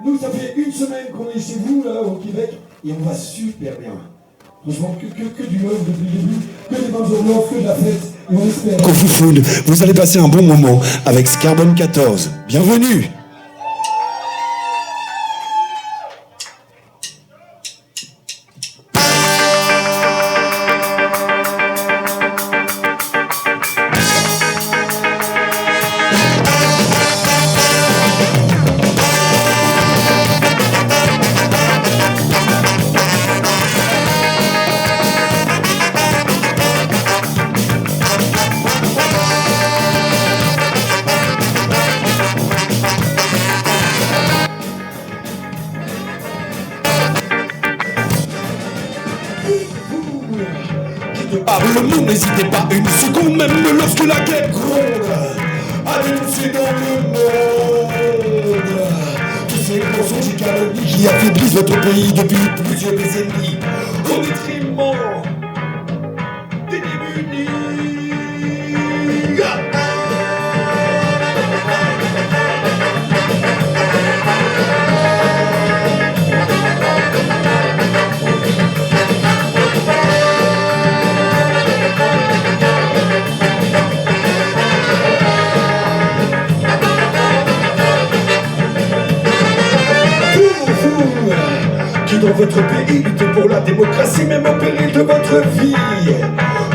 Nous, ça fait une semaine qu'on est chez vous, là, au Québec, et on va super bien. Franchement, que du love depuis le début, que des bonnes journées, que de la fête, et on espère. Coffee Food, vous allez passer un bon moment avec Scarbone 14. Bienvenue! Le monde, n'hésitez pas une seconde, même lorsque la guerre gronde. Allez, dans le monde. Tous ces mensonges et calomnies qui affaiblissent votre pays depuis plusieurs décennies, au détriment des démunis. Qui dans votre pays lutte pour la démocratie, même au péril de votre vie,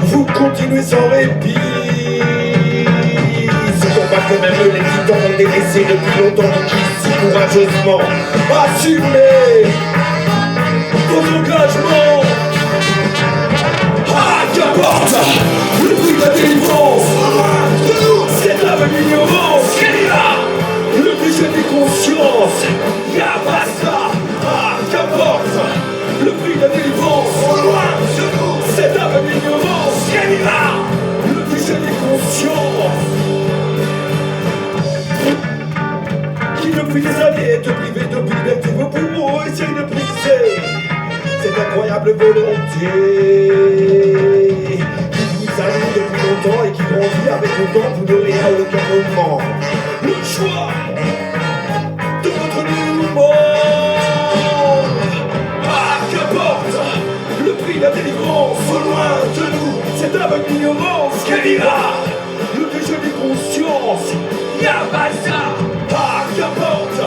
vous continuez sans répit. Ce combat que même les titans ont délaissé depuis longtemps, qui si courageusement assumez vos engagements. Ah, qu'importe le prix de la délivrance, c'est la même ignorance, le déchet des consciences, y'a pas ça. Ah, qu'importe le prix de la délivrance, au loin de nous, cette âme d'ignorance, le déchet des consciences, qui depuis des années est privé de liberté, vos poumons essayent de briser cette incroyable volonté qui vous anime depuis longtemps et qui grandit avec le temps, vous n'aurez à aucun moment le choix de votre mouvement. Le prix de la délivrance, au loin de nous, cette aveugle ignorance, qu'elle ira, le déchet des consciences, y'a pas ça. Ah, qu'importe,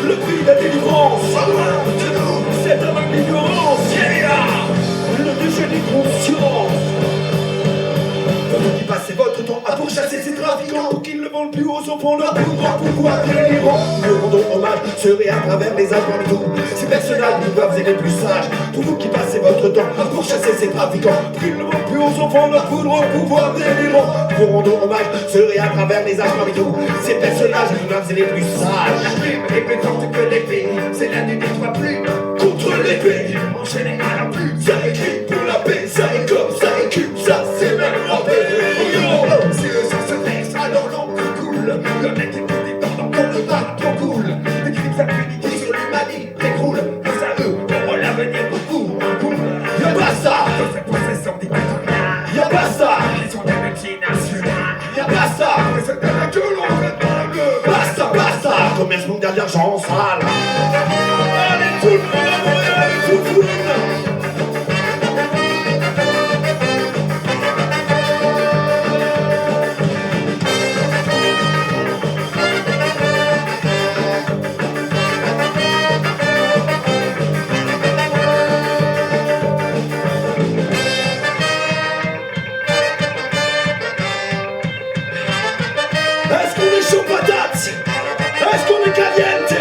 le prix de la délivrance, au loin de nous, cette aveugle ignorance, qu'elle ira, le déchet des consciences. Vous qui passez votre temps à pourchasser ces trafiquants pour qu'ils ne vendent plus aux enfants leur plus grand pouvoir délirant. Nous rendons hommage, serait à travers les âges de tout. Ces personnages nous doivent aider plus sages. Pour vous qui passez votre temps à pourchasser ces trafiquants pour qu'ils ne vendent plus aux enfants leur plus grand pouvoir délirant. Nous rendons hommage, serait à travers les âges de tout. Ces personnages nous doivent aider plus sages. La plume est plus forte que l'épée, c'est la nuit des trois plumes contre l'épée. enchaînée à la plume. Ça écrit pour la paix, ça est comme ça écume, ça c'est même la paix. Si le sang se verse, alors l'encre coule. Le mec est tout dépendant pour le mal trop cool. Des crimes impunité sur l'humanité s'écroule. Face à eux, pour l'avenir beaucoup. Y'a pas ça, Dans cette possession dictatoriale, y'a pas ça, ils sont des multinationales. y'a pas ça. Mais c'est de là que l'on réparle. Basta, basta, commerce mondial d'argent sale. Allez tout le monde à Montréal, allez tout le monde. Est-ce qu'on est chaud patate? Est-ce qu'on est caliente?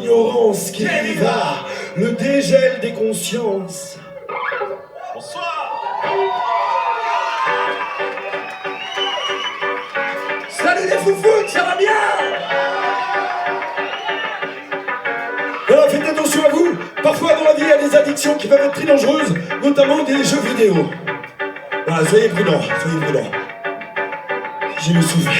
l'ignorance qui arriva, le dégel des consciences. Bonsoir. Salut les foufounes, ça va bien? Alors faites attention à vous, parfois dans la vie il y a des addictions qui peuvent être très dangereuses, notamment des jeux vidéo. Voilà, soyez prudents, soyez prudents. J'ai le souffle.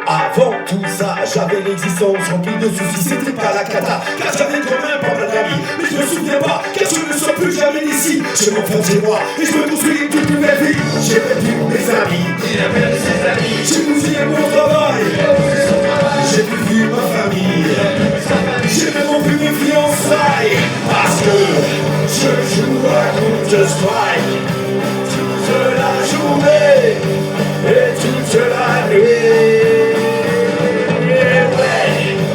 Avant tout ça, j'avais l'existence remplie de soucis, c'était pas la cata, car j'avais quand même pas mal d'amis. Mais je me souviens pas, car je ne sors plus jamais d'ici. Je m'enferme chez moi et je me construis toute une nouvelle vie. J'ai perdu mes amis, il a perdu ses amis. J'ai bousillé mon travail, j'ai plus vu ma famille. J'ai même vu mes fiançailles, parce que je joue à Counter-Strike toute la journée et toute la nuit.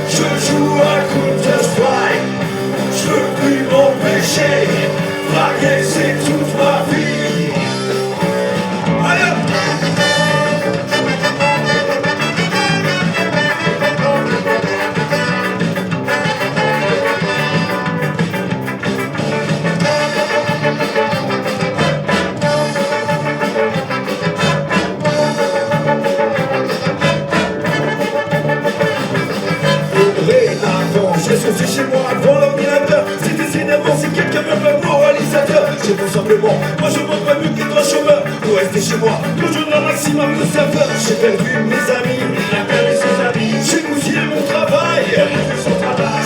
Je joue à Counter-Strike, je peux plus m'empêcher, draguer c'est toute ma vie. Allez hop. C'est chez moi devant l'ordinateur. C'était énervant si quelqu'un me fait moralisateur. J'ai tout simplement, moi je m'en pas mieux qu'être un chômeur. Pour rester chez moi, pour jouer un maximum de serveurs. J'ai perdu mes amis, il a perdu ses amis. J'ai bousillé mon travail,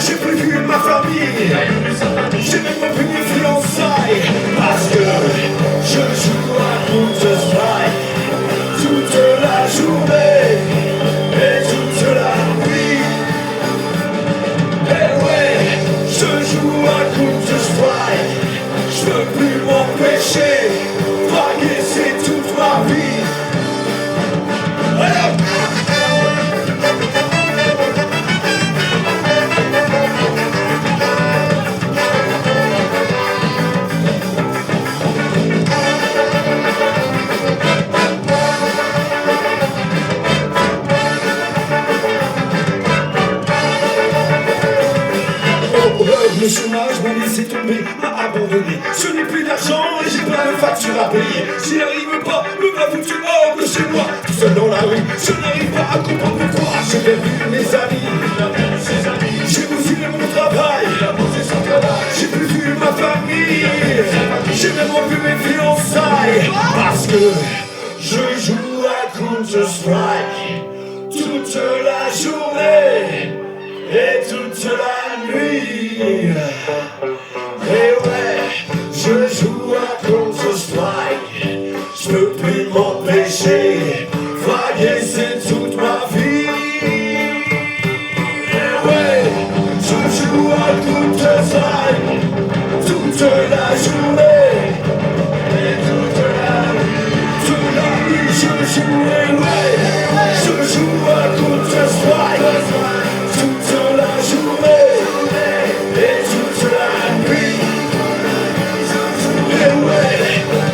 j'ai plus vu ma famille. J'ai même pas vu mes fiançailles. Parce que je joue à Counter-Strike toute la journée et toute la nuit. Je joue à Counter-Strike, je peux plus m'empêcher, draguer c'est toute ma vie. Allez hop. Le chômage m'a laissé tomber, m'a abandonné. Je n'ai plus d'argent et j'ai plein de factures à payer. J'y arrive pas, me m'a foutu hors de chez moi. Tout seul dans la rue, je n'arrive pas à comprendre pourquoi. J'ai perdu mes amis, il a perdu ses amis. J'ai bousillé mon travail, il a posé son travail. J'ai plus vu ma famille, j'ai même vu mes fiançailles. Parce que je joue à Counter-Strike toute la journée et toute la nuit. Et ouais, je joue à Counter-Strike, je peux plus m'empêcher, vaguer c'est toute ma vie. Et ouais, je joue à Counter-Strike toute la journée et toute la nuit, je joue. Et ouais, je joue à Counter-Strike toute la journée et toute la nuit. Et ouais,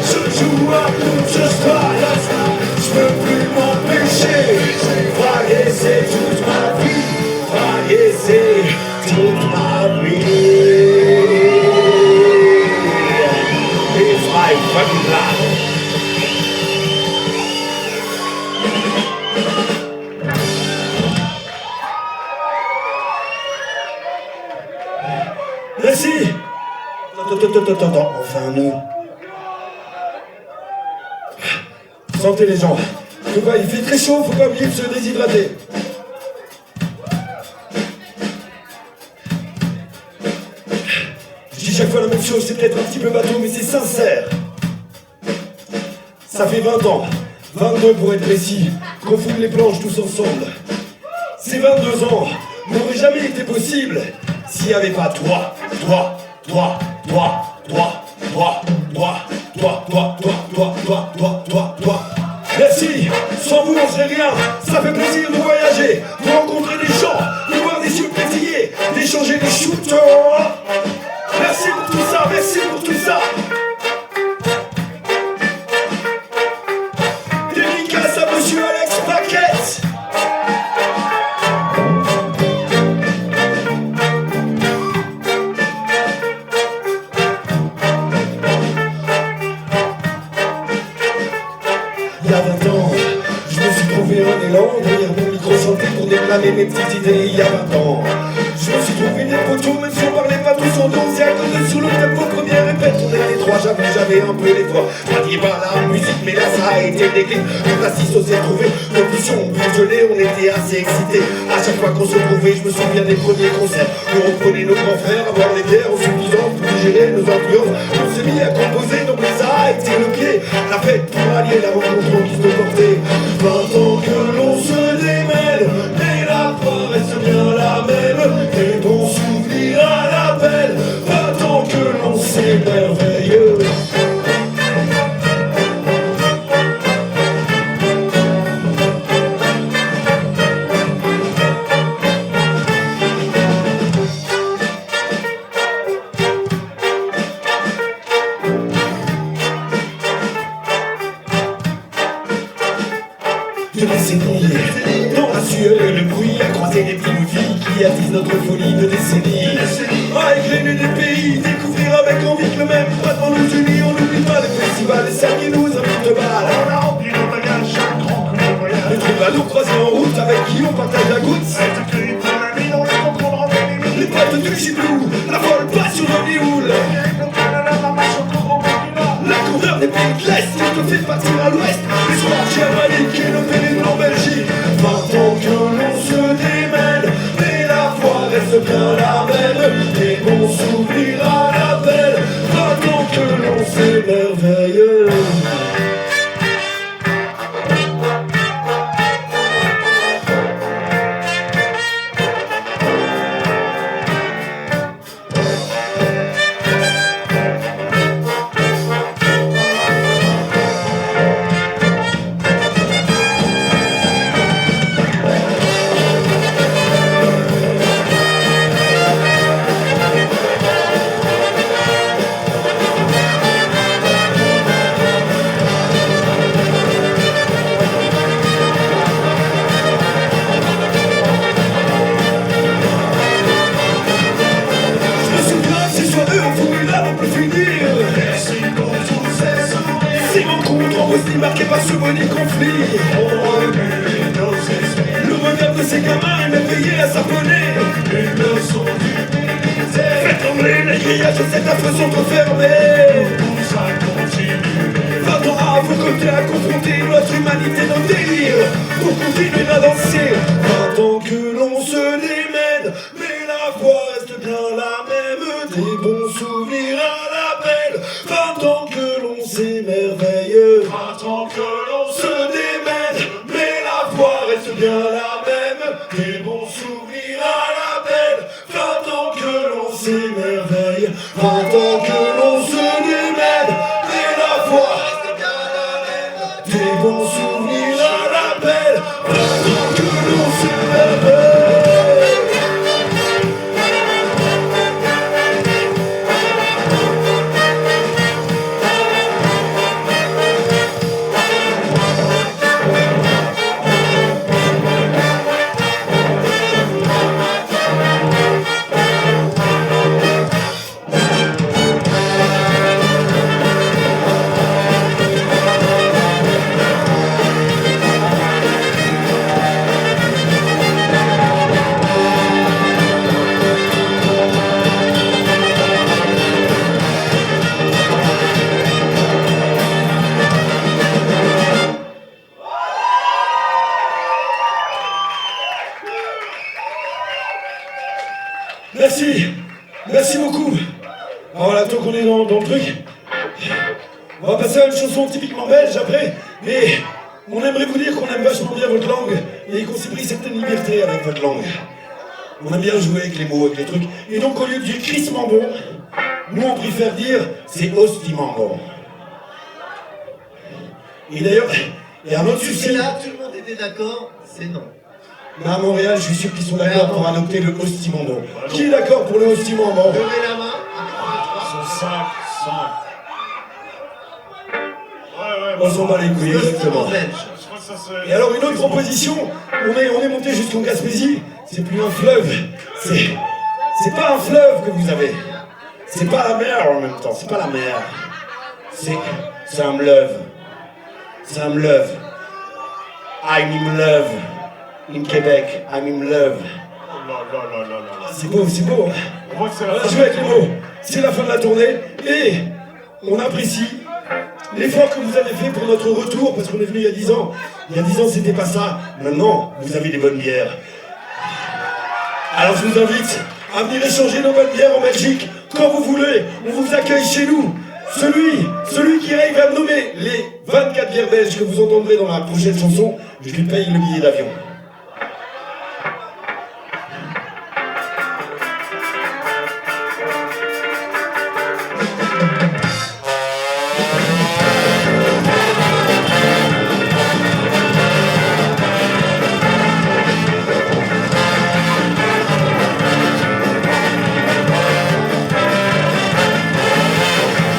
je joue à Counter-Strike, je peux plus m'empêcher, vaguer c'est toute ma vie, vaguer c'est toute ma vie. It's my fucking life. Merci. Attends, enfin un mot. Sentez les gens. Il fait très chaud, faut pas oublier de se déshydrater. Je dis chaque fois la même chose, c'est peut-être un petit peu bateau, mais c'est sincère. Ça fait 20 ans, 22 pour être précis, qu'on foule les planches tous ensemble. Ces 22 ans n'auraient jamais été possibles s'il n'y avait pas toi. Merci, sans vous on serait rien. Ça fait plaisir de voyager, de rencontrer des gens, de voir des yeux pétiller, d'échanger des shooters. Merci pour tout ça, merci pour tout ça. Dédicace à monsieur Alex Paquette. ans, derrière mon micro chanté pour déclamer mes petites idées il y a 20 ans. Je me suis trouvé des poteaux, même si on parlait pas tous en dos, c'est à cause de sur le tempo, première répète, on était trois, j'avais un peu les voix. Pratiqué par la musique, mais là ça a été le déclic. Quand la scie s'osait trouver, nos pulsions plus gelées, on était assez excités. À chaque fois qu'on se trouvait, je me souviens des premiers concerts où on prenait nos grands frères à boire les bières en suffisant pour digérer nos influences. On s'est mis à composer, donc ça a été le pied. La fête pour allier la rencontre en guise de portée. 20 ans que l'on se démêle, et la foi reste bien la même. Des bons souvenirs à l'appel, 20 ans que l'on s'émerveille. Dans la sueur et le bruit, à croiser des petites filles qui attisent notre folie de décennies. À égrener des pays, découvrir avec envie que le même battement nous unit. On n'oublie pas les festivals et celles qui nous invitent de balle. On a rempli nos bagages, chaque grand coup de voyage. Les troubadours croisés en route avec qui on partage la goutte. Cette accueil pour la nuit, on les comprendre en les Les potes du Chibou, la folle passion d'Hollywood. La couleur des pays de l'Est, qui te fait partir à l'Ouest. Les soirs germaniques et le périple en Belgique. 20 ans que l'on se démène, mais la foi reste bien la même. Des bons souvenirs à l'appel, 20 ans que l'on s'émerveille. Marqué par ce bonnet conflit. Le regard de ces gamins est m'éveillé à s'abonner. Une leçon d'humilité. Faites trembler les grillages de cette affreuse fermée. Tout ça continue. 20 ans à vous côté à confronter notre humanité, nos délires. Pour continuer à danser. 20 ans que l'on se démène, mais la voix reste bien la même. Des bons souvenirs à l'appel. 20 ans que l'on s'émerveille. 20 ans que l'on se démène, mais la foi reste bien la même. Des bons souvenirs à l'appel, 20 ans que l'on s'émerveille. 20 ans que l'on se démène, mais la foi reste bien la même. Des bons souvenirs à l'appel, 20 ans que l'on s'émerveille. Merci, merci beaucoup. Alors voilà, tant qu'on est dans le truc, on va passer à une chanson typiquement belge après, mais on aimerait vous dire qu'on aime vachement bien votre langue et qu'on s'est pris certaines libertés avec votre langue. On aime bien jouer avec les mots, avec les trucs, et donc au lieu de dire crissement bon, nous on préfère dire c'est hostimement bon. Et d'ailleurs, il y a un autre souci. Là, tout le monde était d'accord, c'est non. Mais à Montréal, je suis sûr qu'ils sont d'accord pour adopter le hostimement bon. Qui est d'accord pour le hostimement bon? Levez la main. Ils sont 5. On s'en bat les couilles, exactement. Belge. Je crois que ça c'est... Et alors une autre proposition, on est monté jusqu'en Gaspésie, c'est plus un fleuve, c'est pas un fleuve que vous avez, c'est pas la mer en même temps, c'est pas la mer, c'est un mleuve, I'm in love. In Québec, I'm in love. C'est beau, c'est beau. On voit que c'est la On a fin. joué avec les mots. C'est la fin de la tournée et on apprécie l'effort que vous avez fait pour notre retour parce qu'on est venu il y a 10 ans. Il y a 10 ans, c'était pas ça. Maintenant, vous avez des bonnes bières. Alors je vous invite à venir échanger nos bonnes bières en Belgique quand vous voulez. On vous accueille chez nous. Celui qui arrive à me nommer les 24 bières belges que vous entendrez dans la prochaine chanson, je lui paye le billet d'avion.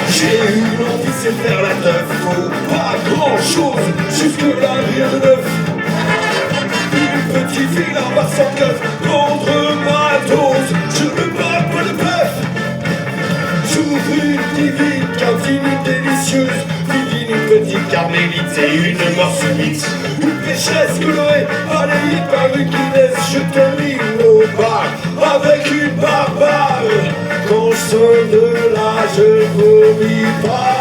J'ai eu l'envie c'est de faire la teuf, faut pas grand chose, jusque là rien de neuf. Une petite ville à part sans keuf, prendre ma dose, je ne parle pas de bœuf. J'ouvre une divine cantine délicieuse, divine une petite carmélite, c'est une mort subite. Une pécheresse colorée, balayée par une Guinness, je termine au bar avec une barbare. Quand je sors de là, je vomis pas.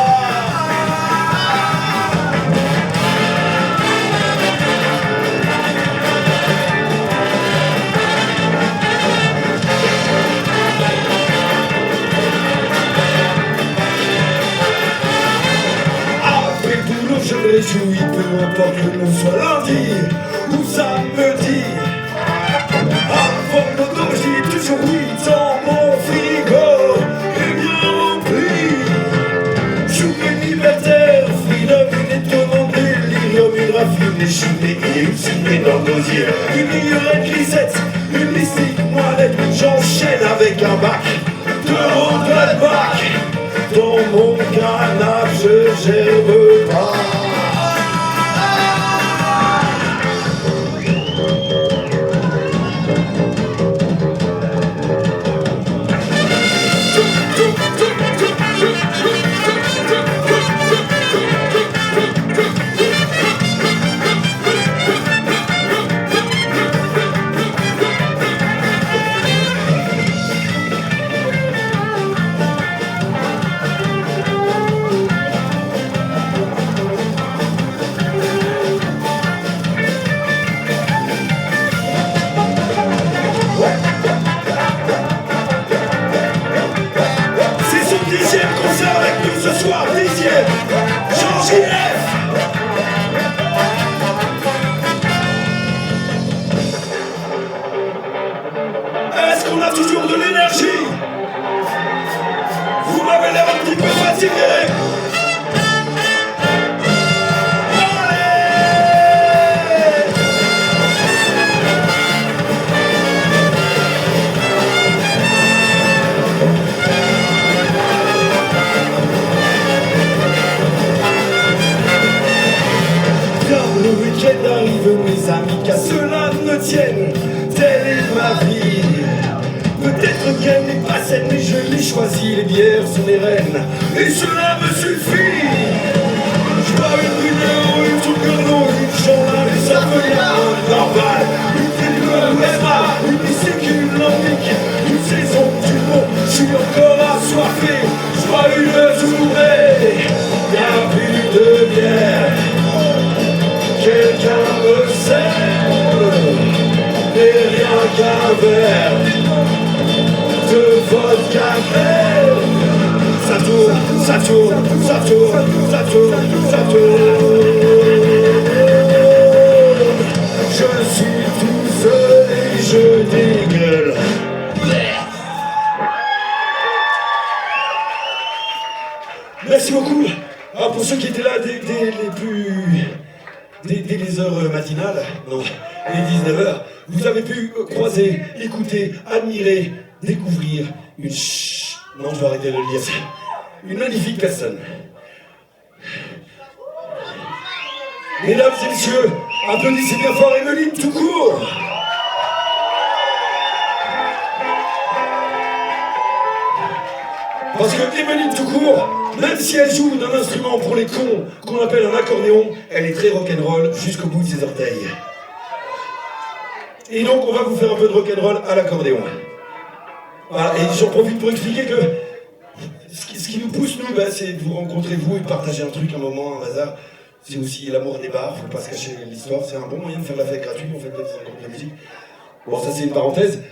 Après le boulot, je me réjouis, peu importe que l'on soit lundi ou samedi. Avant le dodo, je dis toujours oui dans mon frigo est bien rempli. Journée libertaire, freedom, une étonnante délirium, une raffine déchirée et une ciné dans le gosier. Une ignorante grisette, une mystique moellette, j'enchaîne avec un bac de Ronald Back. Dans mon canapé, je gerbe pas. C'est son 10e concert avec nous ce soir, 10e, Jean JF. Est-ce qu'on a toujours de l'énergie? Vous m'avez l'air un petit peu fatigué. Allez! Bien, le week-end arrive, mes amis, qu'à cela ne tienne, telle est ma vie. Peut-être qu'elle n'est pas saine, mais je l'ai choisi, les bières sont les reines, et cela me suffit. Je bois une vidéo, une truc grenouille, une chandelle, et ça fait rien, normal. Une triple Emma, une piscine lambique, une saison du monde, je suis encore assoiffé. Je bois une journée, y'a plus de bière. Quelqu'un me sert, et rien qu'un verre de vodka crème. Ça tourne, ça tourne, ça tourne, ça tourne, ça tourne. Je suis tout seul et je dégueule. Merci beaucoup. Alors pour ceux qui étaient là dès les heures matinales, non, les 19h, vous avez pu croiser, écouter, admirer, découvrir non, je vais arrêter de le lire. Une magnifique personne. Mesdames et messieurs, applaudissez bien fort Emeline tout court. Parce que Emeline tout court, même si elle joue d'un instrument pour les cons qu'on appelle un accordéon, elle est très rock'n'roll jusqu'au bout de ses orteils. Et donc, on va vous faire un peu de rock'n'roll à l'accordéon. Voilà, et j'en profite pour expliquer que ce qui nous pousse, nous, bah, c'est de vous rencontrer, vous, et de partager un truc, un moment, un hasard. C'est aussi l'amour des bars, faut pas se cacher l'histoire. C'est un bon moyen de faire la fête gratuite, en fait, de la musique. Bon, ça, c'est une parenthèse.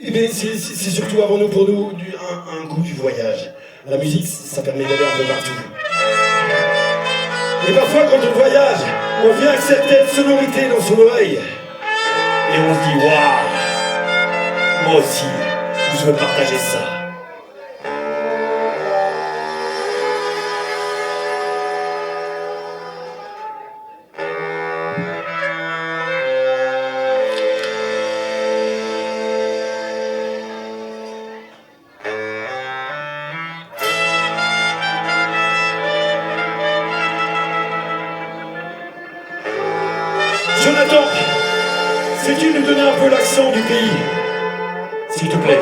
Mais c'est surtout avant nous, pour nous, un goût du voyage. La musique, ça permet d'aller un peu partout. Et parfois, quand on voyage, on vient avec certaines sonorités dans son oreille. Et on se dit, waouh, moi aussi, je veux partager ça. Jonathan, sais-tu nous donner un peu l'accent du pays, s'il te plaît?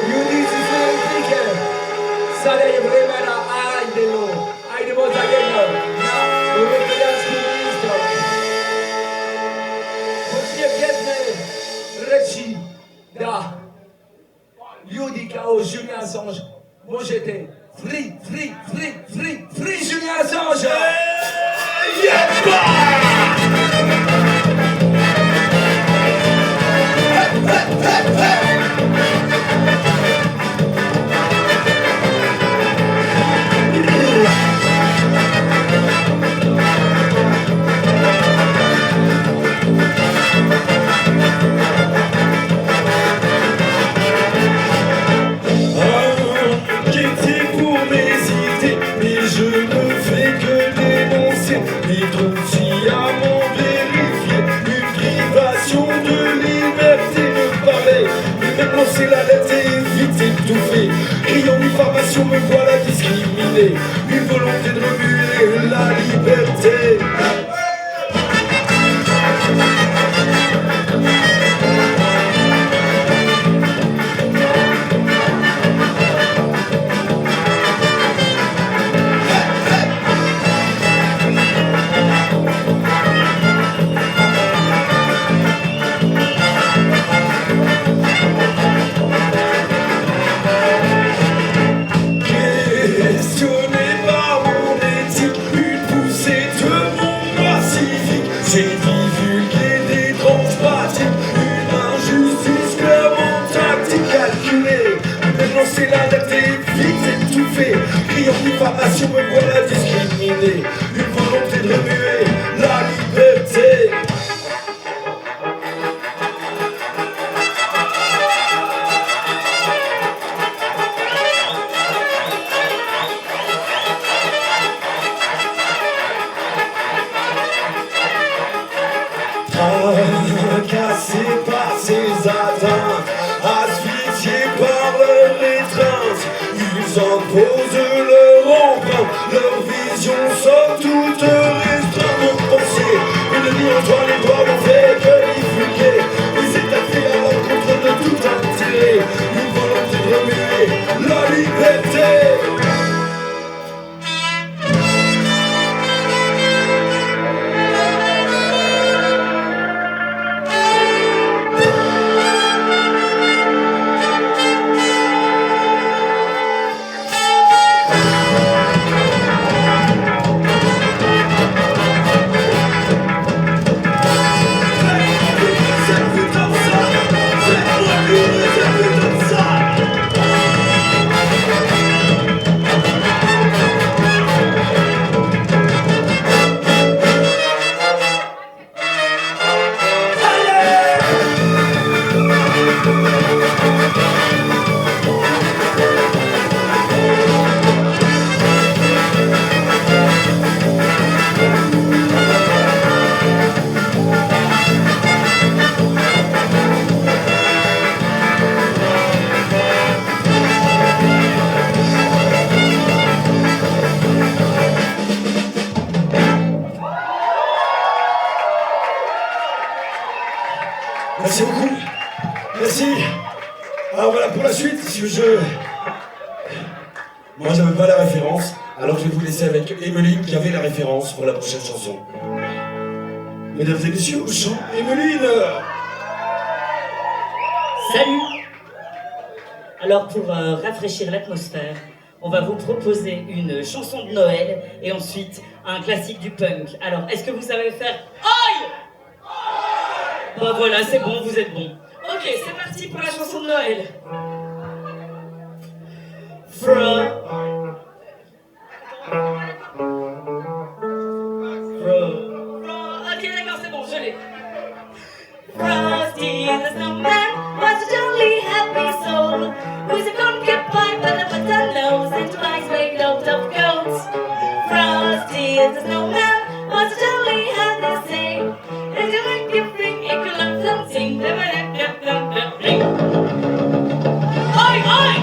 Yuri Suzuki, Saleh Vremena, Aidelo, Aidemo Zageno, Na, Urekianski ministro. Właśnie biedny Rechi, Da, Yudi Kao, Julien Assange, moi j'étais free, Julien Assange! C'est la lettre et vite étouffée. Criant diffamation, me voilà discriminé. Une volonté de remuer la liberté. C'est la date vite étouffée. Criant diffamation, me voilà discriminé. Une volonté de remuer la liberté. Tracassé par ces atteintes, asphyxié par leur étreinte, ils imposent leur empreinte, leur vision sort toute restreinte. Nos pensées, une nuit entre les doigts n'ont fait que divulguer. Ils étaient faits à l'encontre de tout intérêt, une volonté de remuer la liberté. Merci beaucoup. Merci. Alors voilà, pour la suite, moi j'avais pas la référence, alors je vais vous laisser avec Emeline qui avait la référence pour la prochaine chanson. Mesdames et messieurs, au chant, Emeline. Salut! Alors pour rafraîchir l'atmosphère, on va vous proposer une chanson de Noël et ensuite un classique du punk. Alors, est-ce que vous savez faire Aïe? Bah voilà, c'est bon, vous êtes bon. Ok, c'est parti pour la chanson de Noël. Ok, d'accord, c'est bon, je l'ai. Frosty the snowman was a jolly happy soul, who's a concubine with a button nose and two eyes made out of gold. Frosty the snowman was a jolly happy sail, and you make you bring a clump and sing. Oi, oi!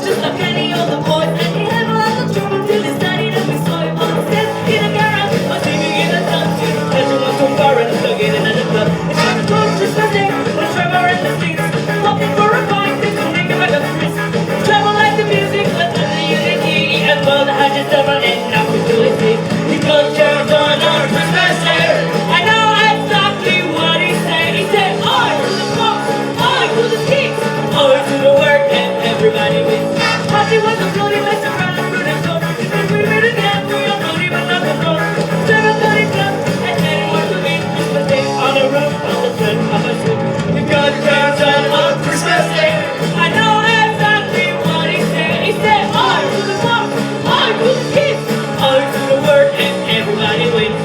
Just like any other boy, and he had a lot of trouble till he studied and we saw him on the stairs in a garage, or singing in a dungeon. Pleasure was so far and plugging in at the club. It's time to go Christmas Day, when Trevor in the streets, walking for a pint, things will make him like a priest. Trevor liked the music, but not the unity, and well, the hatch is double and now we do it big. He goes Gerald on Christmas Day. I know exactly what he said. He said, I to the pop, I to the kicks, I to the work, and everybody wins. She was a floaty mess around and through the door. It's been we meet again, we are floaty but not the floor. Seven floaty clubs, and then what to meet Christmas Day on the roof of the front of a suit. We got Johnson on Christmas Day. I know exactly what he said. He said, I to the mom, I to the kids, I to the work, and everybody wins.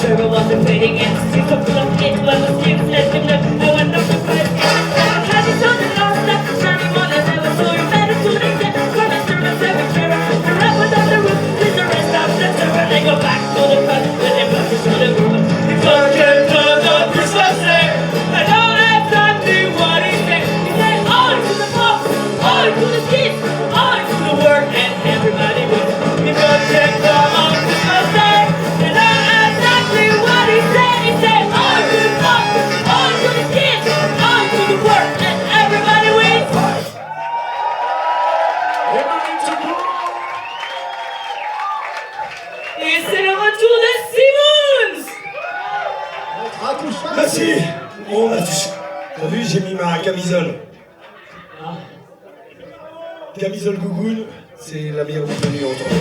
Trevor wasn't waiting in the streets of full of kids, but the streets let him know no one knows the place. Had he told the lost that Johnny wanted never so he made it to the death. From the servants every Trevor, the rap was on the roof, with the rest of the server. They go back to the front, with their buckets on the roof. He fucking turned on Christmas Day. I know exactly what he said. He said, I to the pop, I to the kids, I to the work, and everybody wins. He fucking turned on Christmas Day. What he said, I to the pop, I to the kids, I to the work, and everybody wins. Et c'est le retour de Simons. Merci. On a touché. T'as vu, j'ai mis ma camisole. Camisole gougoune, c'est la meilleure tenue autant.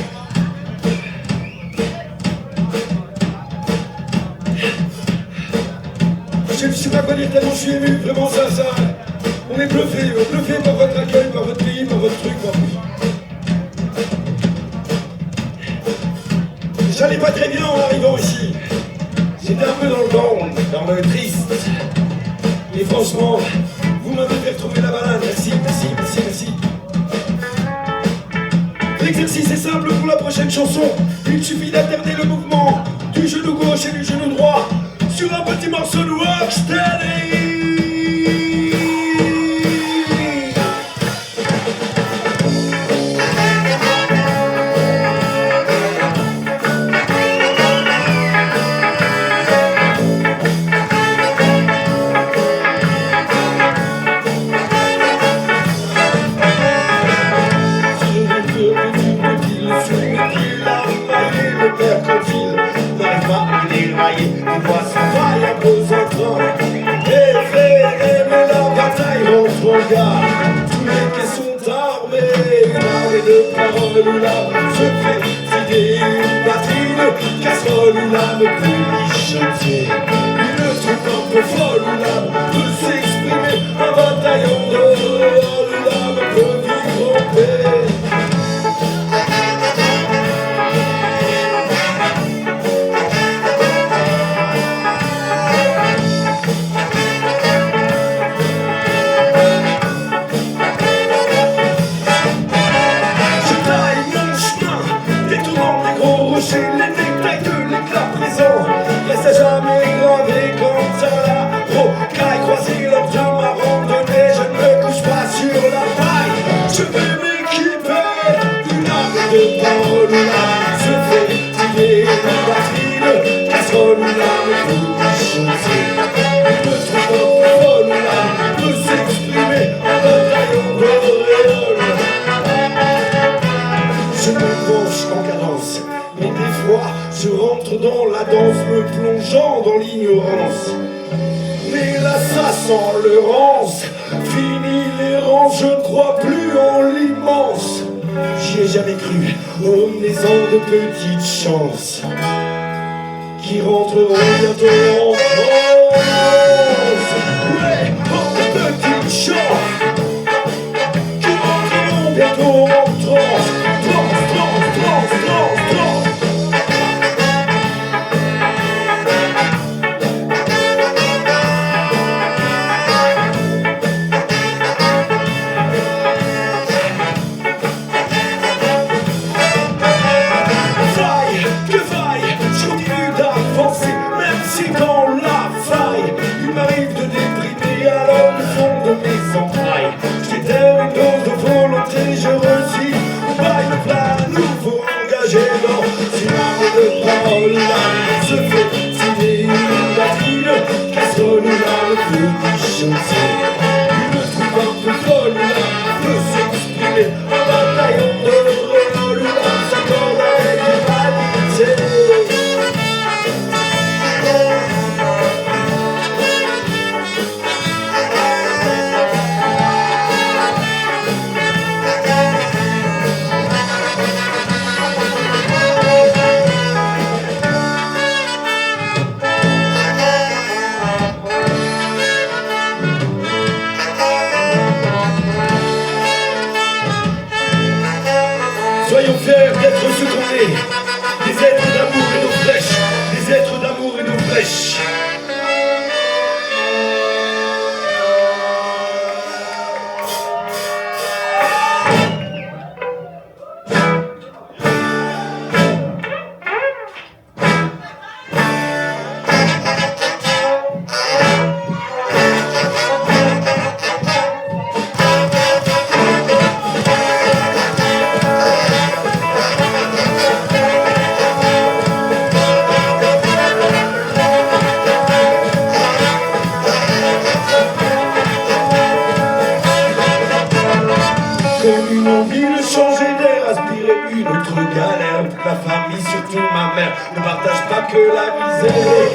Je ne sais pas quoi dire tellement je suis ému, vraiment ça. On est bluffé par votre accueil, par votre pays, par votre truc, J'allais pas très bien en arrivant ici. J'étais un peu dans le down, dans le triste. Et franchement, vous m'avez fait retrouver la balade. Merci. L'exercice est simple pour la prochaine chanson. Il suffit d'alterner le mouvement du genou gauche et du genou droit sur un petit morceau de rocksteady. Tous les quais sont armés, une armée de paroles où l'âme se fait idée, une batterie, casserole où l'âme peut mijoter, une troupe un peu folle où l'âme peut s'exprimer, un bataillon de rôle où l'âme peut vivre en paix. maison reste à jamais gravé comme ça là. Rocaille croisée lors de ma randonnée, je ne me couche pas sur la paille. Je vais m'équiper d'une arme de parole où l'âme se fait tirer une batterie de casserole où l'âme peut chanter. Le truc de folle où l'âme peut s'exprimer en bataillon d'auréole. Je me penche en cadence, mais des fois je rentre dans la danse, me plongeant dans l'ignorance. Mais là ça sent le rance, fini l'errance, je ne crois plus en l'immense. J'y ai jamais cru, aux maisons de petites chances qui rentreront bientôt en France. Ouais, oh petites chances qui rentreront bientôt en transe. Se fait tirer une batterie de casserole où l'âme peut chanter. Une troupe un peu folle où l'âme peut s'exprimer. Un bataillon de rôle où l'âme s'accorde avec l'humanité. Soyons fiers d'être ce qu'on est, des êtres d'amour et nos flèches, des êtres d'amour et nos flèches. Une envie de changer d'air, aspirer une autre galère. Toute la famille, surtout ma mère, ne partage pas que la misère.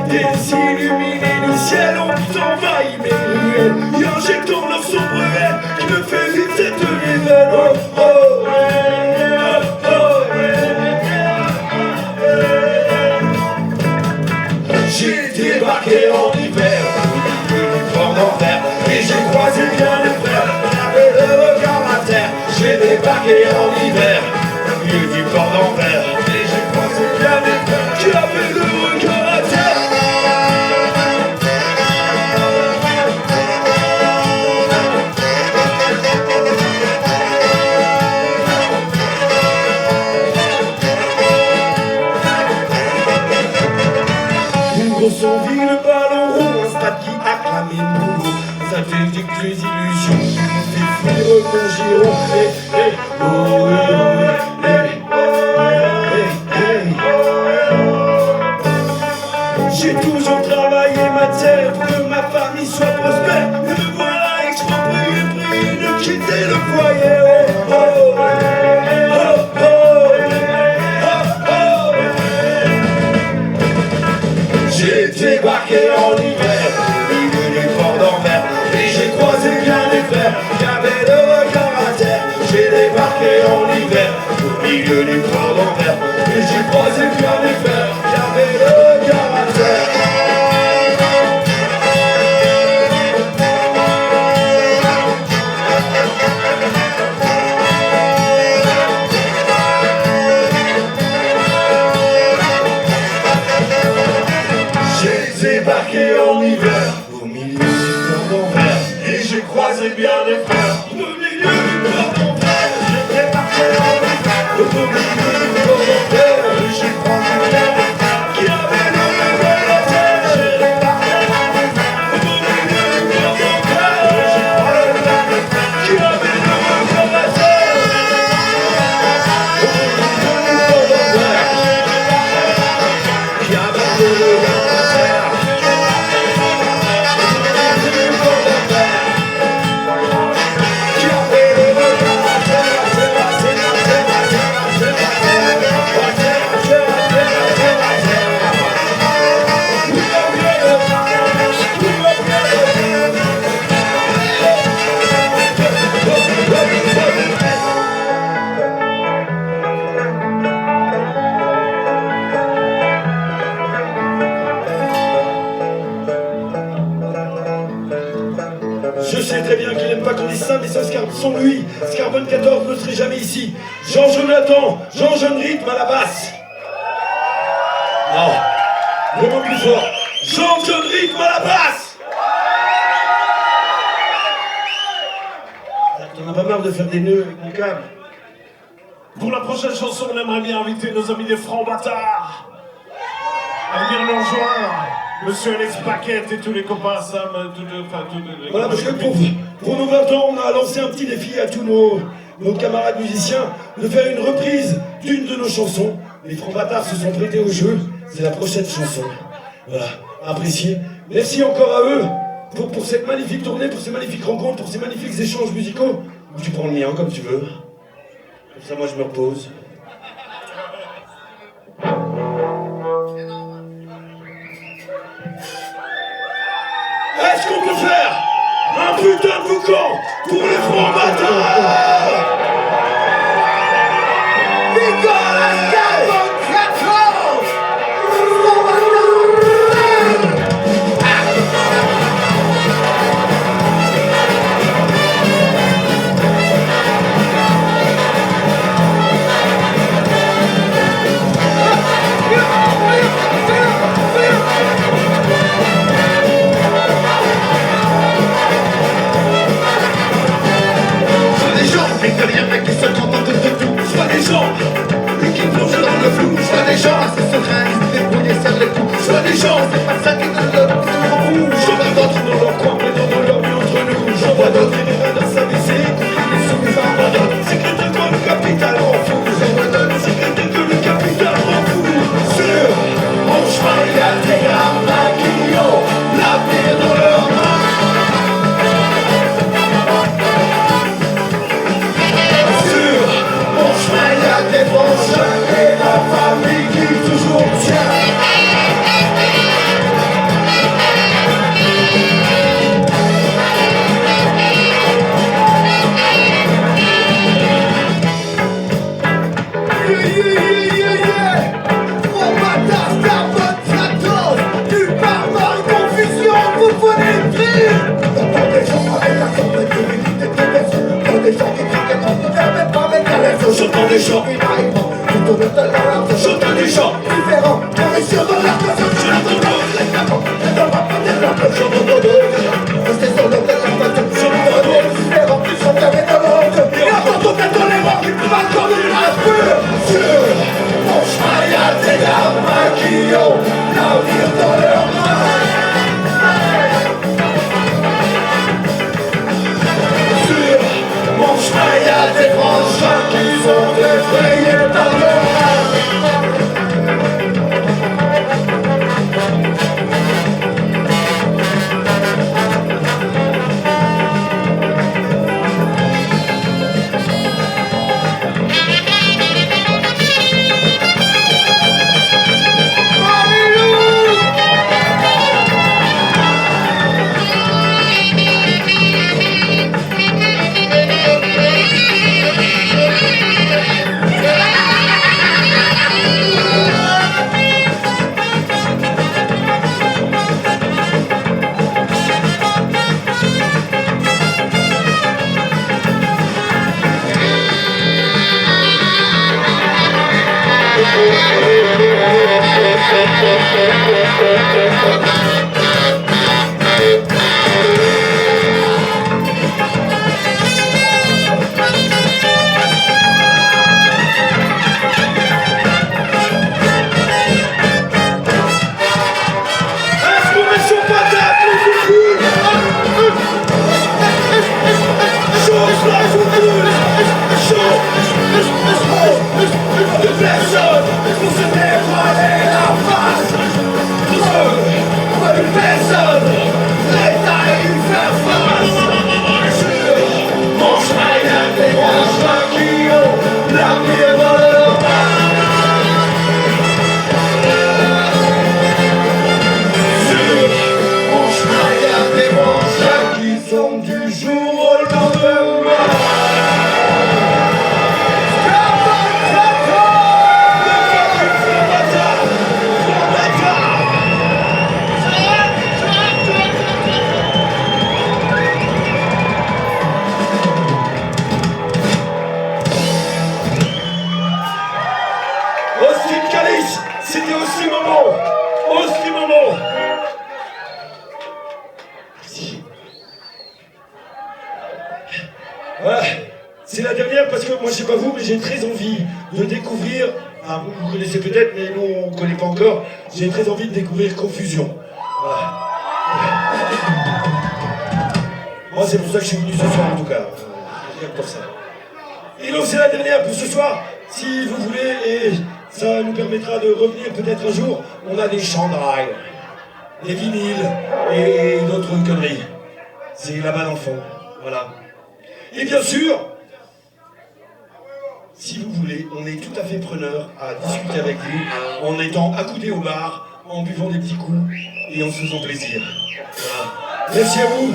Désilluminés du ciel, on envahit mes ruelles, y injectant leur sombre haine qui me fait vivre cette nouvelle. J'ai débarqué en hiver, du port d'enfer, et j'ai croisé bien les frères, j'avais le regard à terre. J'ai débarqué en hiver, au milieu du port d'enfer, et j'ai croisé bien les frères, qui avaient le regard à terre. Son vie, le ballon rond, un stade qui acclame les mots. Ça fait des illusions qui m'ont fait fuir mon giron. J'ai toujours travaillé ma terre pour que ma famille soit prospère. Mais me voilà exproprié, prié de quitter le foyer. J'ai débarqué en hiver, au milieu du port d'enfer, et j'ai croisé bien des frères qui avaient le regard à terre. J'ai débarqué en hiver, au milieu du port d'enfer, et j'ai croisé bien des frères qui avaient le regard à terre. Débarqué en hiver, au milieu du port d'enfer, et j'ai croisé bien des frères, au milieu du port d'enfer. Scarpin, mais sans lui, Scarbone 14 ne serait jamais ici. Jean-Jonathan, Jean-Jeune Rythme à la basse. Non, vraiment plus fort. Jean-Jeune Rythme à la basse. T'en as pas marre de faire des nœuds avec mon câble? Pour la prochaine chanson, on aimerait bien inviter nos amis des Francs Bâtards à venir nous rejoindre. Monsieur Alex Paquette et tous les copains, Sam, Voilà, parce que pour nos 20 ans, on a lancé un petit défi à tous nos camarades musiciens de faire une reprise d'une de nos chansons. Les Francs Bâtards se sont prêtés au jeu, c'est la prochaine chanson. Voilà, appréciez. Merci encore à eux pour cette magnifique tournée, pour ces magnifiques rencontres, pour ces magnifiques échanges musicaux. Tu prends le mien comme tu veux. Comme ça, moi, je me repose. Est-ce qu'on peut faire un putain de boucan pour les Francs Bâtards? Nicolas Carbone 14! Et que rien mec qui se contentent de tout. Je vois des gens qui plongent dans le flou. Je vois des gens assez sereins qui se débrouillent et serrent les coups. Je vois des gens, c'est pas ça qui donne le fou. Je vois d'autres dans leur coin, mais dans leur vie entre nous. J'en vois d'autres, ils rêvent à s'abaisser. Ils sont des abandons. C'est que de quoi le capital rend fou. J'en vois d'autres, c'est que le capital rend fou. Sur mon chemin, il y a des gamins qui ont l'avenir dans leurs mains. Des bons jeunes et la famille qui toujours tient. Francs Bâtards, Carbone 14, nulle part dans la confusion, vous prenez le crime. J'entends des gens avec la sorte de divinité de personne. J'entends des gens qui crient qu'on ne permet pas avec la lettre. J'entends des gens, j'entends des gens différents, réussir dans la classe. je l'entends pas, J'entends d'autres, restez sur le tel la tête. J'entends d'autres différents, qui sont fermés dans l'ordre. Et entends d'autres intolérants qui peuvent encore de la peur. Sur mon chemin, il y a des gamins qui ont l'avenir dans leurs mains. Sur mon chemin, il y a des frangins qui sont effrayés par le mal. Voilà. C'est la dernière parce que moi, je sais pas vous, mais j'ai très envie de découvrir. Ah, vous connaissez peut-être, mais nous, on connaît pas encore. J'ai très envie de découvrir Confusion. Voilà. Moi, c'est pour ça que je suis venu ce soir, en tout cas. Rien que pour ça. Et donc, c'est la dernière pour ce soir. Si vous voulez, et ça nous permettra de revenir peut-être un jour, on a des chandails, des vinyles et d'autres conneries. C'est là-bas dans le fond. Voilà. Et bien sûr, si vous voulez, on est tout à fait preneur à discuter avec vous en étant accoudés au bar, en buvant des petits coups et en se faisant plaisir. Voilà. Merci à vous.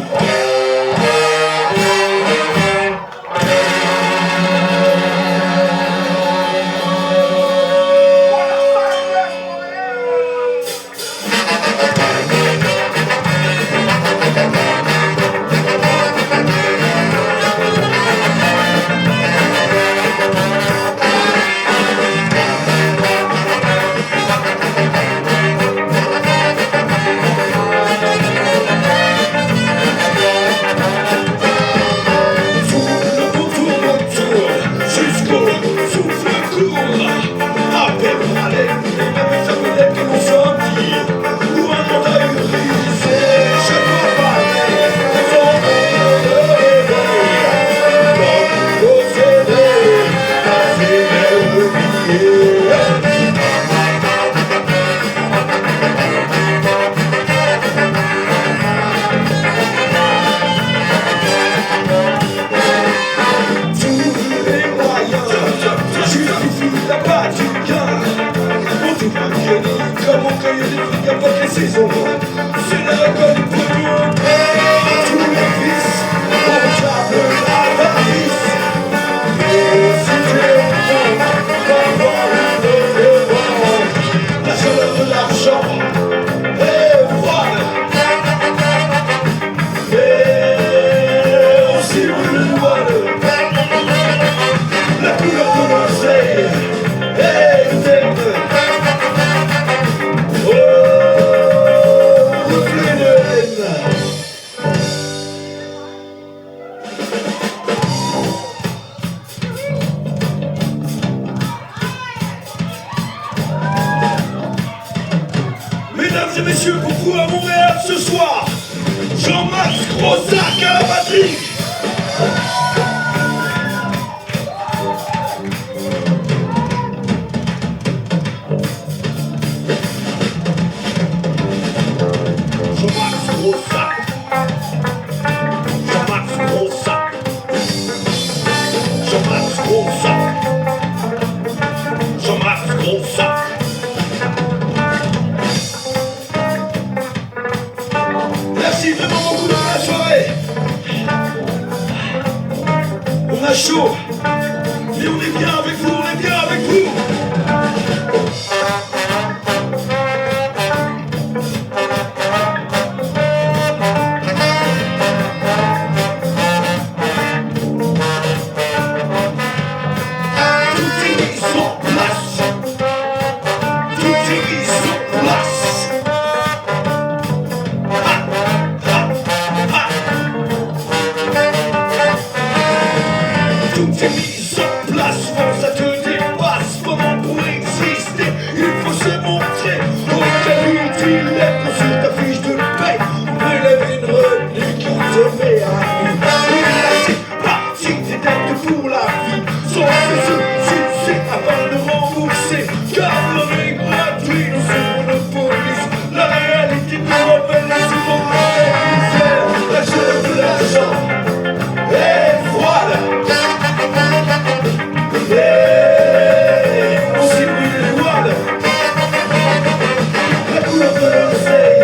Mesdames et messieurs, pour vous à Montréal ce soir, Jean-Max Grossac à la batterie. Jean-Max Grossac. Jean-Max Grossac. Jean-Max Grossac. Jean-Max Grossac. Merci vraiment beaucoup de la soirée. On a chaud, mais on est bien avec vous, on est bien avec vous. Tout est mis en place. Tout est mis en place. Tout est mis en place, souvent ça te dépasse. Comment pour exister, il faut se montrer. Aucun utile d'être sur ta fiche de paie. Relève une revue qui te met à nu. Et là c'est parti, t'es tête pour la vie. Sans se succès avant de rembourser. Car l'homme est gratuit, nous sommes nos police. La réalité nous rappelle souvent la misère. La chair de l'argent est froide. On s'y brûle les voiles. La couleur de l'oseille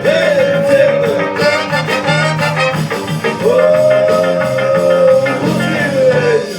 est terne. Oh, reflet de haine.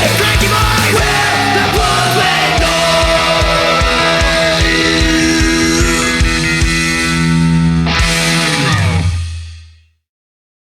Frankie boy,